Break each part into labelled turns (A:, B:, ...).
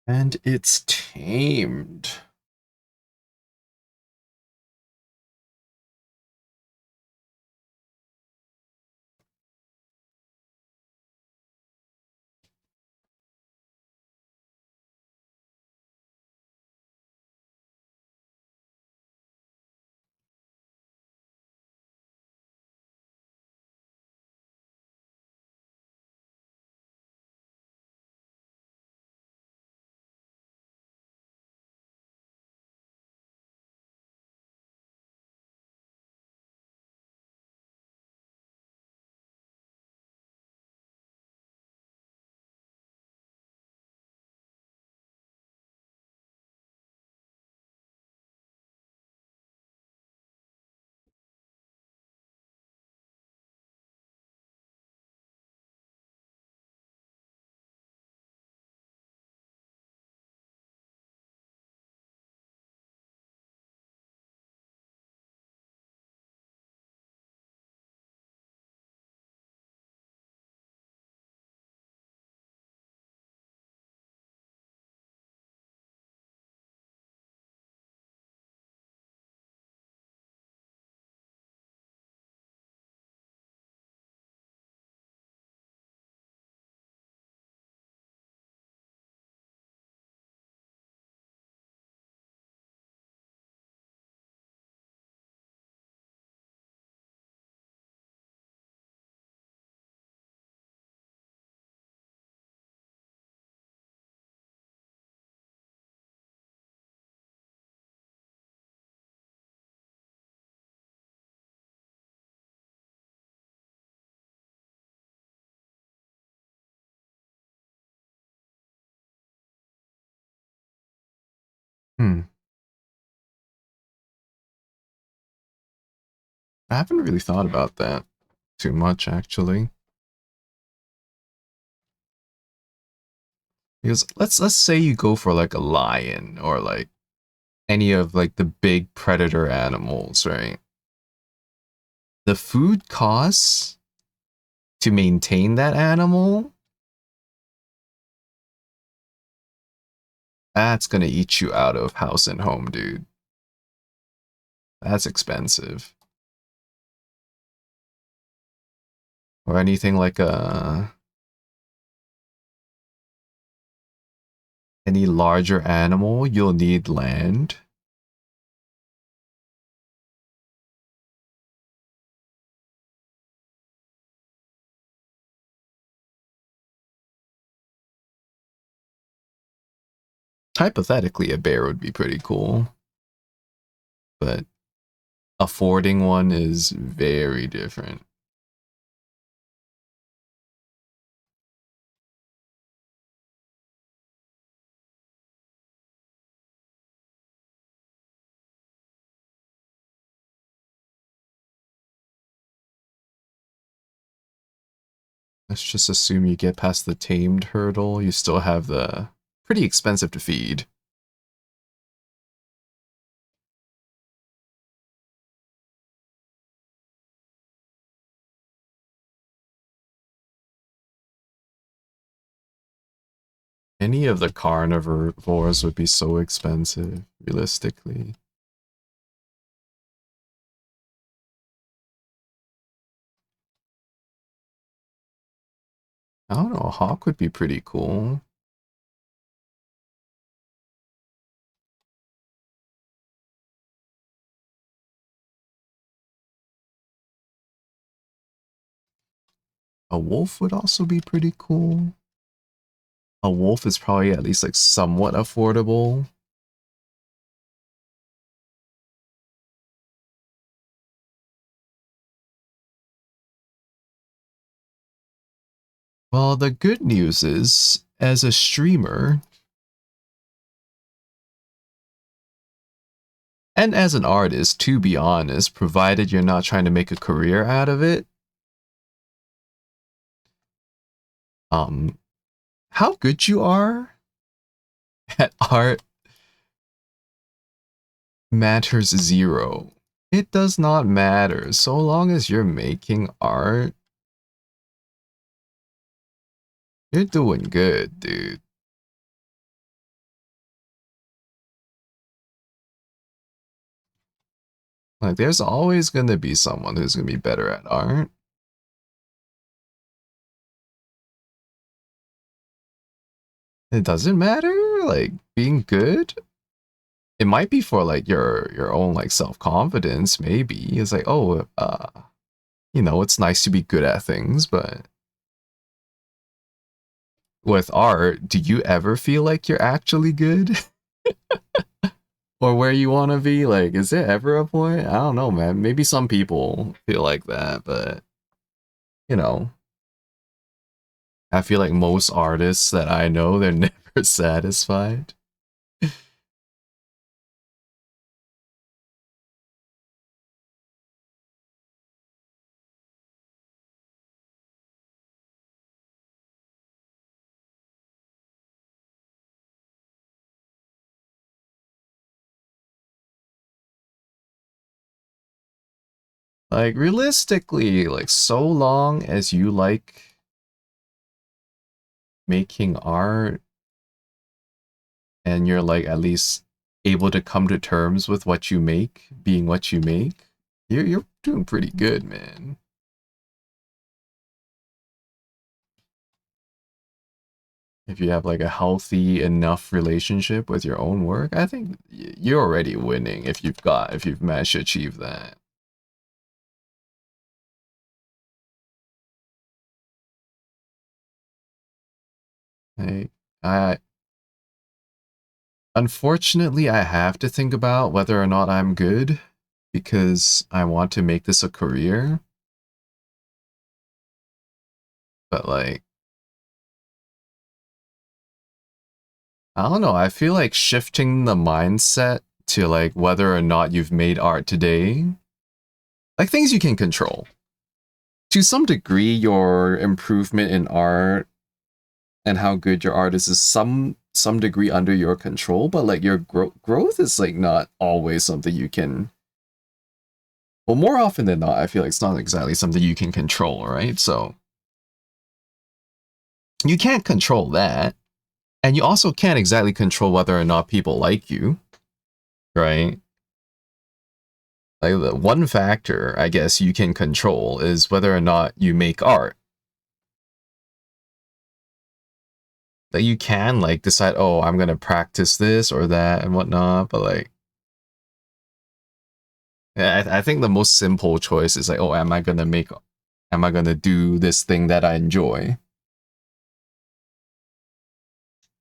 A: And it's tamed. Hmm. I haven't really thought about that too much, actually. Because let's say you go for like a lion or like any of like the big predator animals, right? The food costs to maintain that animal, that's gonna eat you out of house and home, dude. That's expensive. Or anything like any larger animal, you'll need land. Hypothetically, a bear would be pretty cool, but affording one is very different. Let's just assume you get past the tamed hurdle, you still have the pretty expensive to feed. Any of the carnivores would be so expensive, realistically. I don't know, a hawk would be pretty cool. A wolf would also be pretty cool. A wolf is probably at least like somewhat affordable. Well, the good news is, as a streamer, and as an artist, to be honest, provided you're not trying to make a career out of it, how good you are at art matters zero. It does not matter. So long as you're making art, you're doing good, dude. Like, there's always gonna be someone who's gonna be better at art. It doesn't matter, like, being good. It might be for like your own like self-confidence, maybe. It's like, oh, you know, it's nice to be good at things, but with art, do you ever feel like you're actually good? Or where you want to be? Like, is there ever a point? I don't know, man. Maybe some people feel like that, but you know, I feel like most artists that I know, they're never satisfied. Like, realistically, like, so long as you like making art and you're like at least able to come to terms with what you make being what you make, you're doing pretty good, man. If you have like a healthy enough relationship with your own work, I think you're already winning if you've managed to achieve that. Like, I unfortunately I have to think about whether or not I'm good because I want to make this a career. But like, I don't know, I feel like shifting the mindset to like whether or not you've made art today, like things you can control. To some degree, your improvement in art and how good your art is some degree under your control, but like your growth is like not always something you can. Well, more often than not, I feel like it's not exactly something you can control, right? So you can't control that, and you also can't exactly control whether or not people like you, right? Like the one factor I guess you can control is whether or not you make art. That you can like decide, oh, I'm gonna practice this or that and whatnot, but like, I think the most simple choice is like, oh, am I gonna do this thing that I enjoy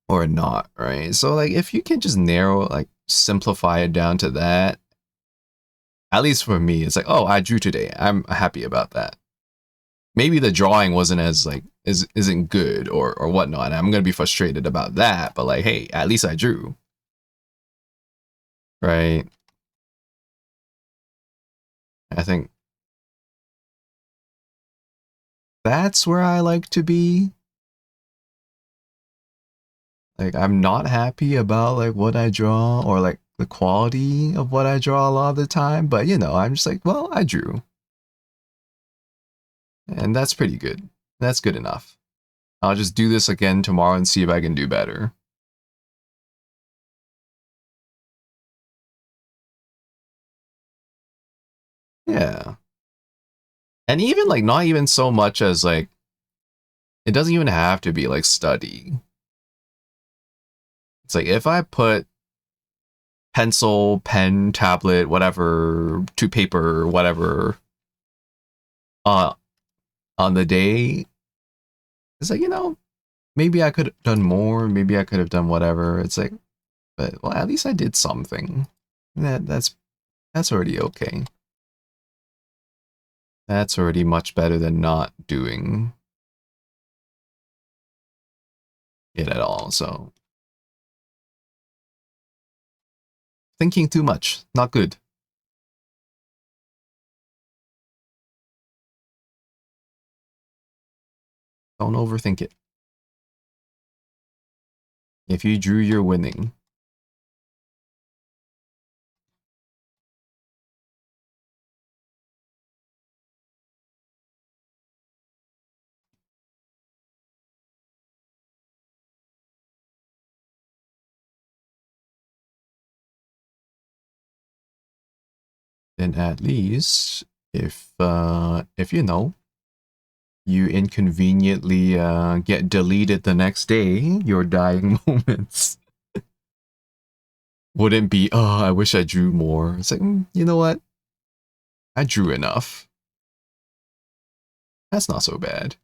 A: or not, right? So like, if you can just like simplify it down to that, at least for me, it's like, oh, I drew today. I'm happy about that. Maybe the drawing wasn't as like isn't good or whatnot. And I'm gonna be frustrated about that, but like, hey, at least I drew, right? I think that's where I like to be. Like, I'm not happy about like what I draw or like the quality of what I draw a lot of the time, but you know, I'm just like, well, I drew, and that's pretty good. That's good enough. I'll just do this again tomorrow and see if I can do better. Yeah. And even like not even so much as like it doesn't even have to be like study. It's like if I put pencil, pen, tablet, whatever, to paper, whatever, uh, on the day, it's like, you know, maybe I could have done more, maybe I could have done whatever. It's like, but well, at least I did something. That's already okay. That's already much better than not doing it at all. So thinking too much, not good. Don't overthink it. If you drew, you're winning. Then at least if you know you inconveniently get deleted the next day, your dying moments wouldn't be, oh, I wish I drew more. It's like, you know what? I drew enough. That's not so bad.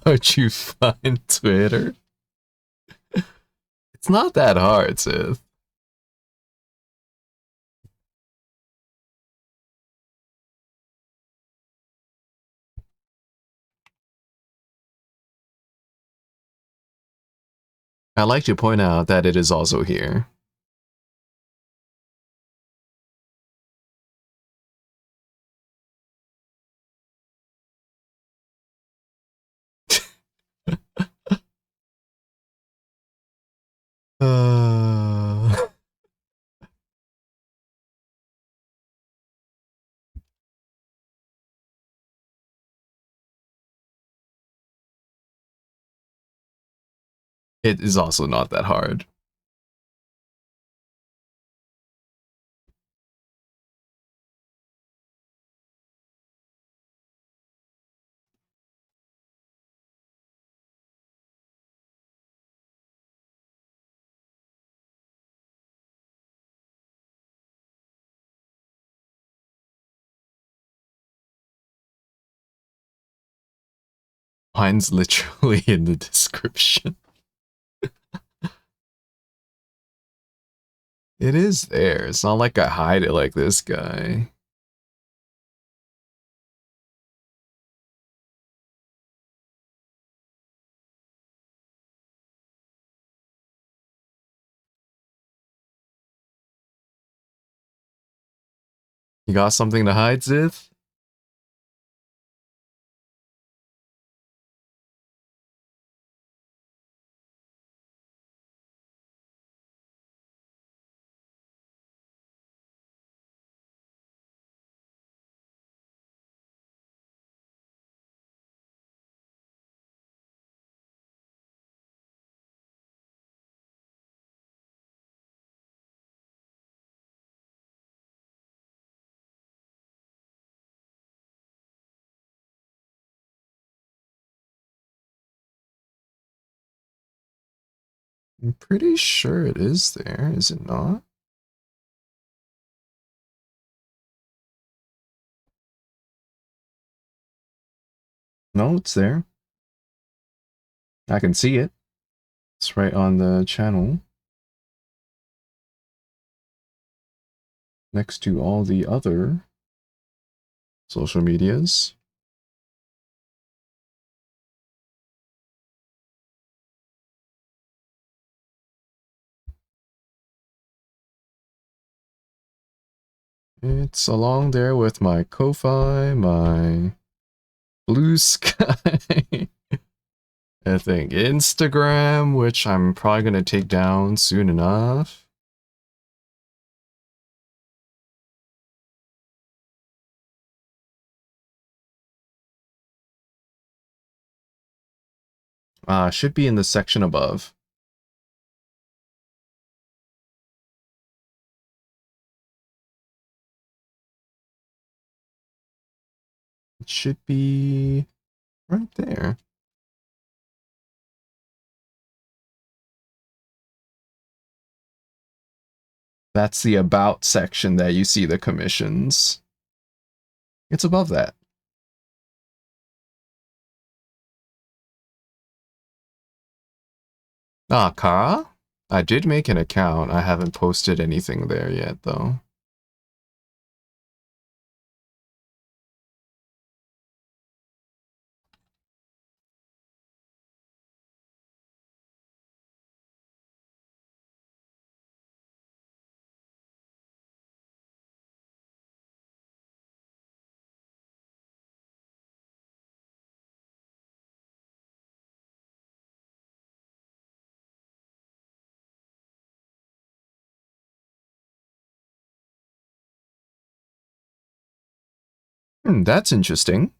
A: How'd you find Twitter? It's not that hard, Sith. I'd like to point out that it is also here. Uh... It is also not that hard. Mine's literally in the description. It is there. It's not like I hide it like this guy. You got something to hide, Zith? I'm pretty sure it is there, is it not? No, it's there. I can see it. It's right on the channel. Next to all the other social medias. It's along there with my Ko-Fi, my Blue Sky, I think Instagram, which I'm probably going to take down soon enough. Should be in the section above. It should be right there. That's the about section that you see the commissions. It's above that. Kara? I did make an account. I haven't posted anything there yet, though. That's interesting.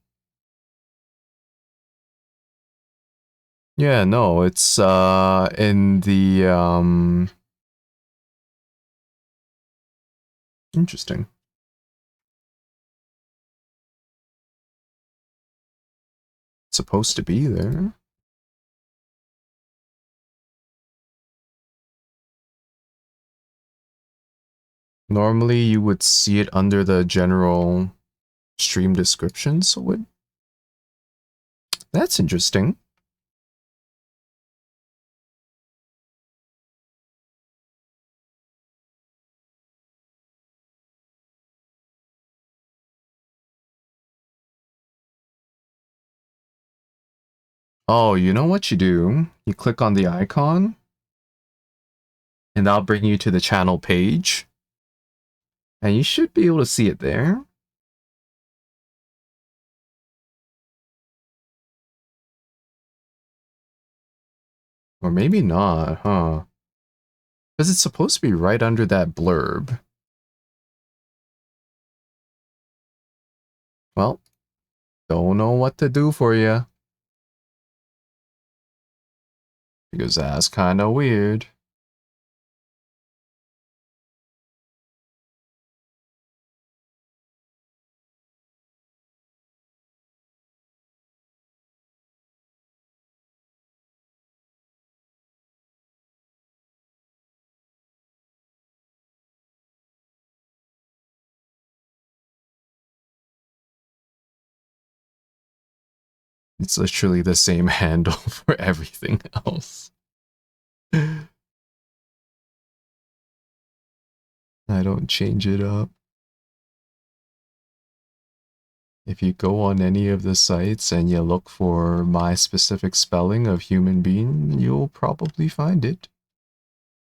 A: Yeah, no, it's in the interesting. It's supposed to be there. Normally you would see it under the general stream description, so that's interesting. Oh, you know what you do? You click on the icon, and that'll bring you to the channel page. And you should be able to see it there. Or maybe not, huh? Because it's supposed to be right under that blurb. Well, don't know what to do for you. Because that's kind of weird. It's literally the same handle for everything else. I don't change it up. If you go on any of the sites and you look for my specific spelling of human being, you'll probably find it.